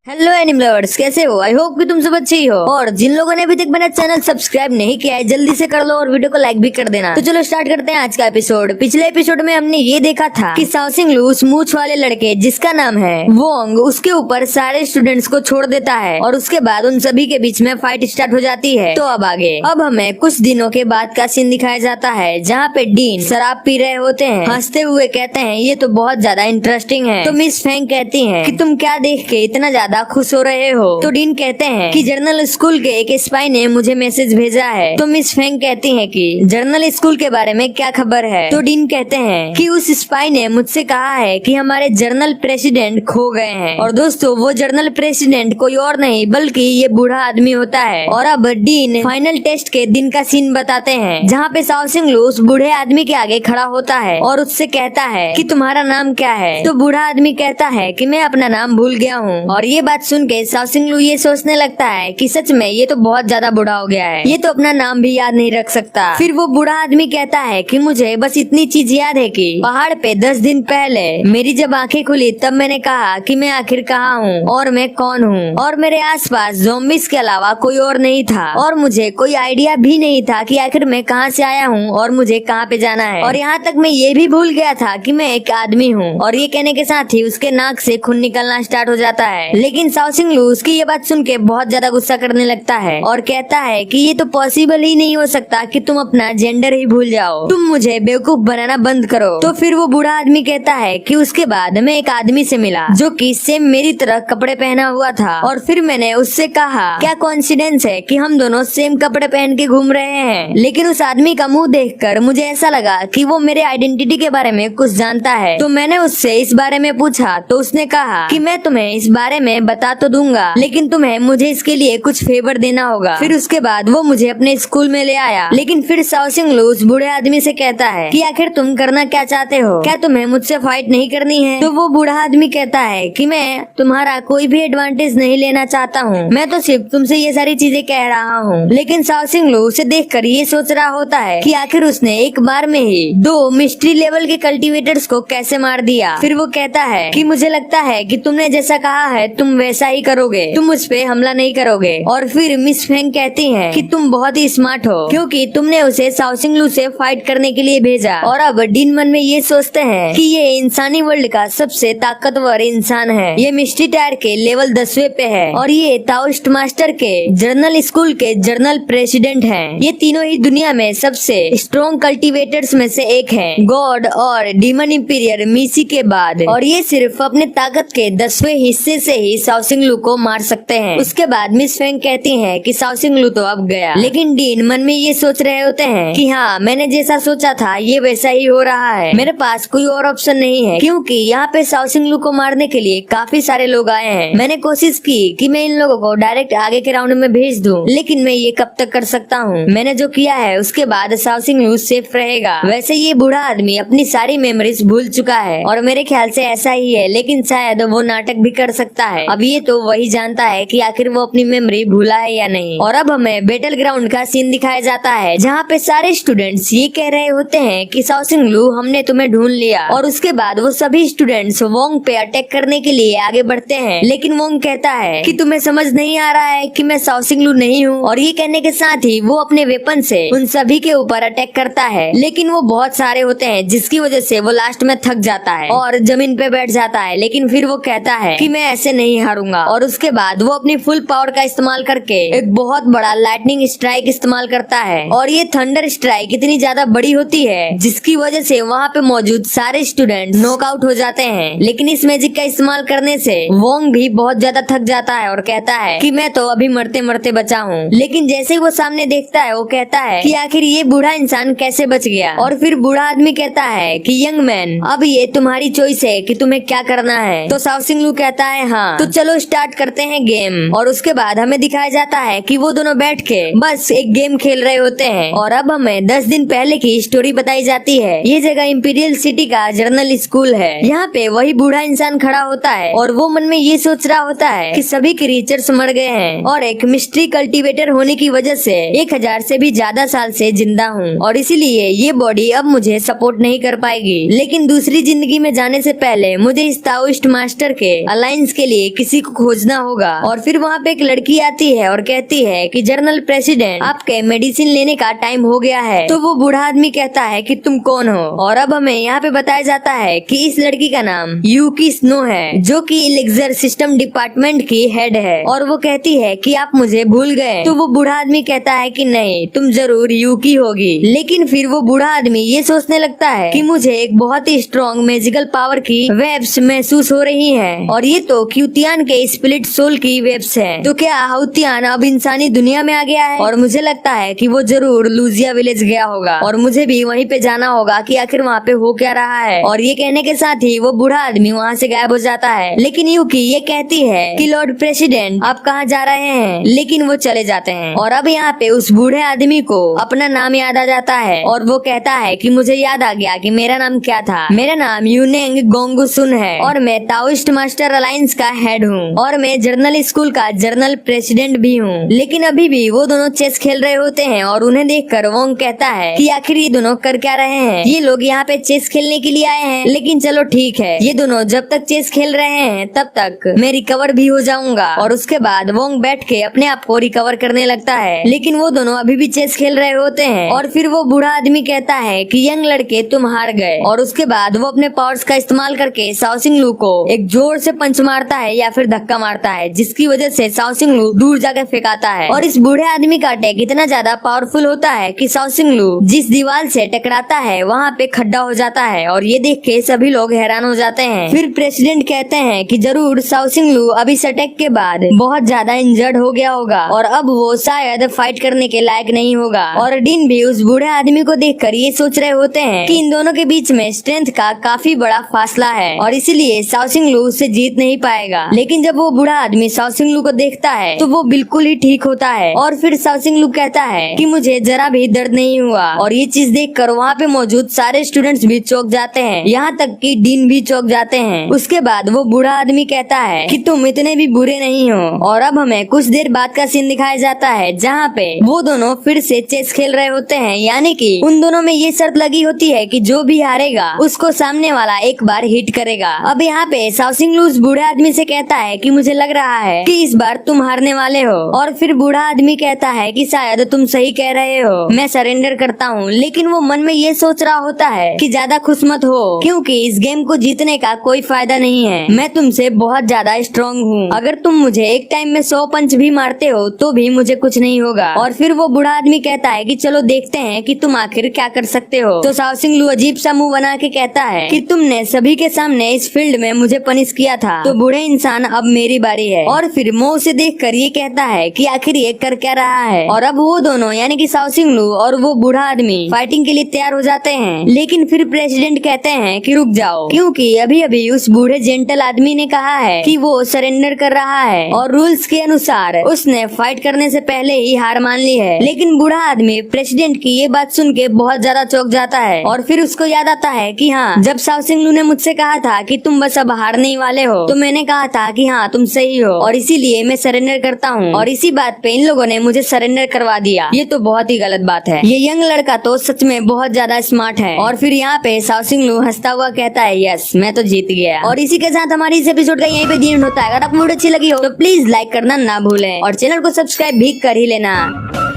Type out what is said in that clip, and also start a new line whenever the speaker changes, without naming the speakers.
Hello animal lovers, कैसे हो? I hope कि तुम सब अच्छे ही हो। और जिन लोगों ने अभी तक मेरा चैनल सब्सक्राइब नहीं किया है जल्दी से कर लो और वीडियो को लाइक भी कर देना। तो चलो स्टार्ट करते हैं आज का एपिसोड। पिछले एपिसोड में हमने ये देखा था कि शाओसिंग लू उस मूंछ वाले लड़के जिसका नाम है वोंग उसके ऊपर सारे स्टूडेंट्स को छोड़ देता है और उसके बाद उन सभी के बीच में फाइट स्टार्ट हो जाती है। तो अब आगे अब हमें कुछ दिनों के बाद का सीन दिखाया जाता है जहाँ पे डीन शराब पी रहे होते हैं, हंसते हुए कहते हैं ये तो बहुत ज्यादा इंटरेस्टिंग है। तो मिस फेंग कहती है कि तुम क्या देख के इतना ज्यादा खुश हो रहे हो? तो डीन कहते हैं कि जर्नल स्कूल के एक स्पाई ने मुझे मैसेज भेजा है। तो मिस फेंग कहती है कि जर्नल स्कूल के बारे में क्या खबर है? तो डीन कहते हैं कि उस स्पाई ने मुझसे कहा है कि हमारे जर्नल प्रेसिडेंट खो गए हैं। और दोस्तों वो जर्नल प्रेसिडेंट कोई और नहीं बल्कि ये बूढ़ा आदमी होता है। और अब डीन फाइनल टेस्ट के दिन का सीन बताते हैं जहाँ पे शाओसिंग लू उस बूढ़े आदमी के आगे खड़ा होता है और उससे कहता है कि तुम्हारा नाम क्या है? तो बूढ़ा आदमी कहता है कि मैं अपना नाम भूल गया हूँ। और ये बात सुन के शाओसिंग लू ये सोचने लगता है कि सच में ये तो बहुत ज्यादा बूढ़ा हो गया है, ये तो अपना नाम भी याद नहीं रख सकता। फिर वो बूढ़ा आदमी कहता है कि मुझे बस इतनी चीज याद है कि पहाड़ पे 10 दिन पहले मेरी जब आंखें खुली तब मैंने कहा कि मैं आखिर कहाँ हूँ और मैं कौन हूँ, और मेरे आसपास ज़ॉम्बीज के अलावा कोई और नहीं था और मुझे कोई आइडिया भी नहीं था कि आखिर मैं कहाँ से आया हूँ और मुझे कहाँ पे जाना है। और यहाँ तक मैं ये भी भूल गया था कि मैं एक आदमी हूँ। और ये कहने के साथ ही उसके नाक से खून निकलना स्टार्ट हो जाता है। लेकिन शाओसिंग लू उसकी ये बात सुन के बहुत ज्यादा गुस्सा करने लगता है और कहता है कि ये तो पॉसिबल ही नहीं हो सकता कि तुम अपना जेंडर ही भूल जाओ, तुम मुझे बेवकूफ बनाना बंद करो। तो फिर वो बूढ़ा आदमी कहता है कि उसके बाद मैं एक आदमी से मिला जो कि सेम मेरी तरह कपड़े पहना हुआ था और फिर मैंने उससे कहा क्या कोइंसिडेंस है कि हम दोनों सेम कपड़े पहन के घूम रहे हैं। लेकिन उस आदमी का मुंह देखकर मुझे ऐसा लगा कि वो मेरे आइडेंटिटी के बारे में कुछ जानता है। तो मैंने उससे इस बारे में पूछा तो उसने कहा कि मैं तुम्हें इस बारे में बता तो दूंगा लेकिन तुम्हें मुझे इसके लिए कुछ फेवर देना होगा। फिर उसके बाद वो मुझे अपने स्कूल में ले आया। लेकिन फिर शाओसिंग लू उस बूढ़े आदमी से कहता है कि आखिर तुम करना क्या चाहते हो, क्या तुम्हें मुझसे फाइट नहीं करनी है? तो वो बूढ़ा आदमी कहता है कि मैं तुम्हारा कोई भी एडवांटेज नहीं लेना चाहता हूँ, मैं तो सिर्फ तुमसे ये सारी चीजें कह रहा हूँ। लेकिन शाओसिंग लू उसे देखकर ये सोच रहा होता है कि आखिर उसने एक बार में ही 2 मिस्ट्री लेवल के कल्टीवेटर्स को कैसे मार दिया। फिर वो कहता है कि मुझे लगता है कि तुमने जैसा कहा है तुम वैसा ही करोगे, तुम उस पे हमला नहीं करोगे। और फिर मिस फेंग कहती हैं कि तुम बहुत ही स्मार्ट हो क्योंकि तुमने उसे शाओसिंग लू से फाइट करने के लिए भेजा। और अब डीन मन में ये सोचते हैं कि ये इंसानी वर्ल्ड का सबसे ताकतवर इंसान है, ये मिस्ट्री टायर के लेवल 10वें पे है और ये ताओइस्ट मास्टर के जर्नल स्कूल के जर्नल प्रेसिडेंट हैं। ये तीनों ही दुनिया में सबसे स्ट्रॉन्ग कल्टीवेटर्स में से एक है, गॉड और डीमन इंपीरियर मीसी के बाद। और ये सिर्फ अपने ताकत के 10वें हिस्से से ही शाओसिंग लू को मार सकते हैं। उसके बाद मिस फेंग कहती है कि शाओसिंग लू तो अब गया। लेकिन डीन मन में ये सोच रहे होते हैं कि हाँ मैंने जैसा सोचा था ये वैसा ही हो रहा है, मेरे पास कोई और ऑप्शन नहीं है क्योंकि यहाँ पे शाओसिंग लू को मारने के लिए काफी सारे लोग आए हैं। मैंने कोशिश की कि मैं इन लोगों को डायरेक्ट आगे के राउंड में भेज दूं, लेकिन मैं ये कब तक कर सकता हूँ? मैंने जो किया है उसके बाद शाओसिंग लू सेफ रहेगा। वैसे ये बूढ़ा आदमी अपनी सारी मेमोरीज भूल चुका है और मेरे ख्याल से ऐसा ही है, लेकिन शायद वो नाटक भी कर सकता है। अब ये तो वही जानता है कि आखिर वो अपनी मेमोरी भूला है या नहीं। और अब हमें बैटल ग्राउंड का सीन दिखाया जाता है जहाँ पे सारे स्टूडेंट्स ये कह रहे होते हैं कि शाओसिंग लू हमने तुम्हें ढूंढ लिया। और उसके बाद वो सभी स्टूडेंट्स वोंग पे अटैक करने के लिए आगे बढ़ते हैं। लेकिन वोंग कहता है कि तुम्हें समझ नहीं आ रहा है कि मैं शाओसिंग लू नहीं हूँ। और ये कहने के साथ ही वो अपने वेपन से उन सभी के ऊपर अटैक करता है। लेकिन वो बहुत सारे होते हैं जिसकी वजह से वो लास्ट में थक जाता है और जमीन पे बैठ जाता है। लेकिन फिर वो कहता है कि मैं ऐसे नहीं हारूंगा। और उसके बाद वो अपनी फुल पावर का इस्तेमाल करके एक बहुत बड़ा लाइटनिंग स्ट्राइक इस्तेमाल करता है। और ये थंडर स्ट्राइक इतनी ज्यादा बड़ी होती है जिसकी वजह से वहाँ पे मौजूद सारे स्टूडेंट नॉकआउट हो जाते हैं। लेकिन इस मैजिक का इस्तेमाल करने से वोंग भी बहुत ज्यादा थक जाता है और कहता है कि मैं तो अभी मरते मरते बचा हूँ। लेकिन जैसे ही वो सामने देखता है वो कहता है कि आखिर ये बूढ़ा इंसान कैसे बच गया। और फिर बूढ़ा आदमी कहता है कि यंग मैन अब ये तुम्हारी चॉइस है कि तुम्हें क्या करना है। तो शाओसिंग लू कहता है हाँ, तो चलो स्टार्ट करते हैं गेम। और उसके बाद हमें दिखाया जाता है कि वो दोनों बैठ के बस एक गेम खेल रहे होते हैं। और अब हमें 10 दिन पहले की स्टोरी बताई जाती है। ये जगह इंपीरियल सिटी का जर्नल स्कूल है। यहाँ पे वही बूढ़ा इंसान खड़ा होता है और वो मन में ये सोच रहा होता है कि सभी क्रीचर्स मर गए हैं और एक मिस्ट्री कल्टीवेटर होने की वजह से 1000 से भी ज्यादा साल से जिंदा हूँ और इसीलिए ये बॉडी अब मुझे सपोर्ट नहीं कर पाएगी। लेकिन दूसरी जिंदगी में जाने से पहले मुझे इस ताओइस्ट मास्टर के अलायंस के लिए किसी को खोजना होगा। और फिर वहाँ पे एक लड़की आती है और कहती है कि जनरल प्रेसिडेंट, आपके मेडिसिन लेने का टाइम हो गया है। तो वो बूढ़ा आदमी कहता है कि तुम कौन हो। और अब हमें यहाँ पे बताया जाता है कि इस लड़की का नाम यूकी स्नो है, जो कि इलेक्जर सिस्टम डिपार्टमेंट की हेड है। और वो कहती है कि आप मुझे भूल गए। तो वो बूढ़ा आदमी कहता है कि नहीं, तुम जरूर यूकी होगी। लेकिन फिर वो बूढ़ा आदमी ये सोचने लगता है कि मुझे एक बहुत ही स्ट्रॉन्ग मैजिकल पावर की वेब्स महसूस हो रही है, और ये तो क्यूतियान के स्प्लिट सोल की वेब्स है। तो क्या हाउतियान अब इंसानी दुनिया में आ गया है? और मुझे लगता है कि वो जरूर लूजिया विलेज गया होगा, और मुझे भी वहीं पे जाना होगा कि आखिर वहाँ पे हो क्या रहा है। और ये कहने के साथ ही वो बूढ़ा आदमी वहाँ से गायब हो जाता है। लेकिन यूकी ये कहती है कि लॉर्ड प्रेसिडेंट, आप कहाँ जा रहे हैं? लेकिन वो चले जाते हैं। और अब यहाँ पे उस बूढ़े आदमी को अपना नाम याद आ जाता है, और वो कहता है कि मुझे याद आ गया कि मेरा नाम क्या था। मेरा नाम यूनेंग गोंगुसुन है, और मैं ताओइस्ट मास्टर अलायंस का हेड हूँ, और मैं जर्नल स्कूल का जर्नल प्रेसिडेंट भी हूँ। लेकिन अभी भी वो दोनों चेस खेल रहे होते हैं, और उन्हें देखकर वोंग कहता है कि आखिर ये दोनों कर क्या रहे हैं? ये लोग यहाँ पे चेस खेलने के लिए आए हैं, लेकिन चलो ठीक है, ये दोनों जब तक चेस खेल रहे हैं तब तक मैं रिकवर भी हो जाऊंगा। और उसके बाद वोंग बैठ के अपने आप को रिकवर करने लगता है। लेकिन वो दोनों अभी भी चेस खेल रहे होते हैं, और फिर वो बूढ़ा आदमी कहता है कि यंग लड़के, तुम हार गए। और उसके बाद वो अपने पावर्स का इस्तेमाल करके शाओसिंग लू को एक जोर से पंच मारता है या फिर धक्का मारता है, जिसकी वजह से शाओसिंग लू दूर जाकर फेंकाता है। और इस बूढ़े आदमी का अटैक इतना ज्यादा पावरफुल होता है कि शाओसिंग लू जिस दीवार से टकराता है वहाँ पे खड्डा हो जाता है, और ये देख के सभी लोग हैरान हो जाते हैं। फिर प्रेसिडेंट कहते हैं कि जरूर शाओसिंग लू अब इस अटैक के बाद बहुत ज्यादा इंजर्ड हो गया होगा, और अब वो शायद फाइट करने के लायक नहीं होगा। और डिन भी उस बूढ़े आदमी को देखकर ये सोच रहे होते हैं कि इन दोनों के बीच में स्ट्रेंथ का काफी बड़ा फासला है, और इसीलिए शाओसिंग लू उससे जीत नहीं पाएगा। लेकिन जब वो बूढ़ा आदमी शाओसिंग लू को देखता है तो वो बिल्कुल ही ठीक होता है। और फिर शाओसिंग लू कहता है कि मुझे जरा भी दर्द नहीं हुआ। और ये चीज देखकर वहाँ पे मौजूद सारे स्टूडेंट्स भी चौंक जाते हैं, यहाँ तक कि डीन भी चौंक जाते हैं। उसके बाद वो बूढ़ा आदमी कहता है कि तुम इतने भी बुरे नहीं हो। और अब हमें कुछ देर बाद का सीन दिखाया जाता है, जहाँ पे वो दोनों फिर से चेस खेल रहे होते हैं, यानी कि उन दोनों में ये शर्त लगी होती है कि जो भी हारेगा उसको सामने वाला एक बार हिट करेगा। अब यहाँ पे शाओसिंग लू उस बूढ़े आदमी से कहता है कि मुझे लग रहा है कि इस बार तुम हारने वाले हो। और फिर बूढ़ा आदमी कहता है कि शायद तुम सही कह रहे हो, मैं सरेंडर करता हूँ। लेकिन वो मन में ये सोच रहा होता है कि ज्यादा खुश मत हो, क्योंकि इस गेम को जीतने का कोई फायदा नहीं है। मैं तुमसे बहुत ज्यादा स्ट्रॉन्ग हूँ, अगर तुम मुझे एक टाइम में 100 पंच भी मारते हो तो भी मुझे कुछ नहीं होगा। और फिर वो बूढ़ा आदमी कहता है कि चलो देखते हैं कि तुम आखिर क्या कर सकते हो। तो शाओसिंग लू अजीब सा मुंह बना के कहता है कि तुमने सभी के सामने इस फील्ड में मुझे पनिश किया था, तो बूढ़े इंसान अब मेरी बारी है। और फिर मो उसे देखकर ये कहता है कि आखिर ये कर क्या रहा है। और अब वो दोनों यानी कि शाओसिंग लू और वो बूढ़ा आदमी फाइटिंग के लिए तैयार हो जाते हैं। लेकिन फिर प्रेसिडेंट कहते हैं कि रुक जाओ, क्योंकि अभी अभी उस बूढ़े जेंटल आदमी ने कहा है कि वो सरेंडर कर रहा है, और रूल्स के अनुसार उसने फाइट करने से पहले ही हार मान ली है। लेकिन बूढ़ा आदमी प्रेसिडेंट की ये बात सुन के बहुत ज्यादा चौंक जाता है, और फिर उसको याद आता है कि हाँ, जब शाओसिंग लू ने मुझसे कहा था कि तुम बस अब हारने ही वाले हो, तो मैंने कहा था कि हाँ तुम सही हो, और इसीलिए मैं सरेंडर करता हूँ। और इसी बात पे इन लोगों ने मुझे सरेंडर करवा दिया। ये तो बहुत ही गलत बात है। ये यंग लड़का तो सच में बहुत ज्यादा स्मार्ट है। और फिर यहाँ पे शाओसिंग लू हंसता हुआ कहता है यस, मैं तो जीत गया। और इसी के साथ हमारी इस एपिसोड का यहीं पे दी एंड होता है। अगर आपको वीडियो अच्छी लगी हो तो प्लीज लाइक करना ना भूलें, और चैनल को सब्सक्राइब भी कर ही लेना।